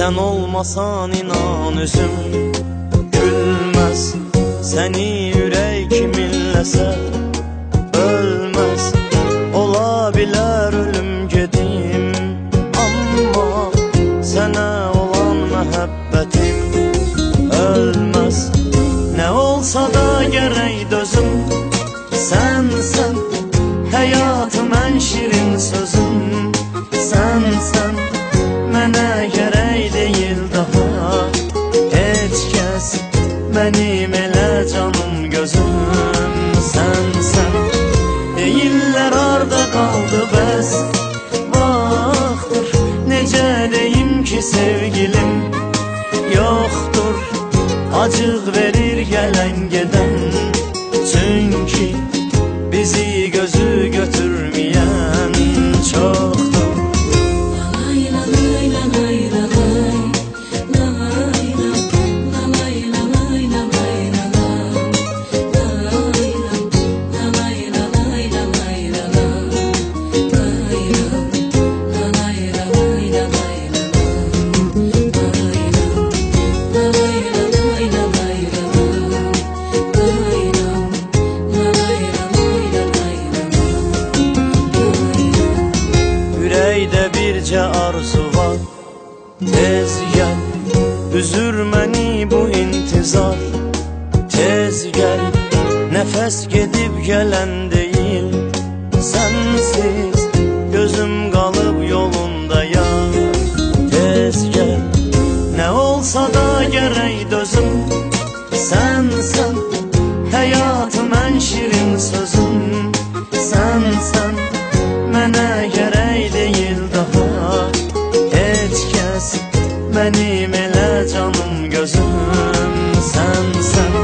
Sen olmasan inan üzüm gülmez. Seni yürek kiminləsə ölmez. Ola bilər ölüm gedim, amma sənə olan məhəbbətim ölmez. Ne olsa da gərək dözüm, sənsən həyatım ən şirin sözüm. Sənsən mənə gərək deyil daha heç kəs, mənim elə canım gözüm. Sənsən deyirlər harda qaldı bəs vaxtdır, necə deyim ki sevgilim yoxdur. Acıq verir gələn gedən, çünki bizi gözü götürməyən çoxdur. Ürəkdə bircə arzu var, tez gəl, üzür məni bu intizar. Tez gəl, nəfəs gedib gələn deyil, sənsiz gözüm qalıb yolunda yar. Tez gəl, nə olsa da gərək dözüm, sənsən həyatım ən şirin sözüm. Sənsən mənə gərək deyil daha heç kəs, mənim elə canım gözüm. Sənsən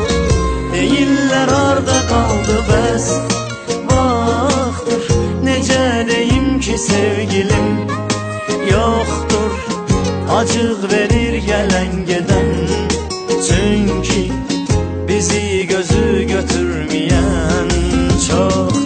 deyirlər harda qaldı bəs vaxtdır, necə deyim ki sevgilim yoxdur. Acıq verir gələn gedən, çünki bizi gözü götürməyən çoxdur.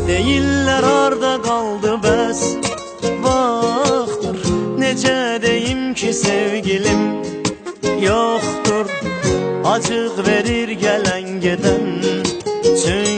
Deyirlər harda qaldı bəs vaxtdır, necə deyim ki sevgilim yoxdur. Acıq verir gələn gedən, çünki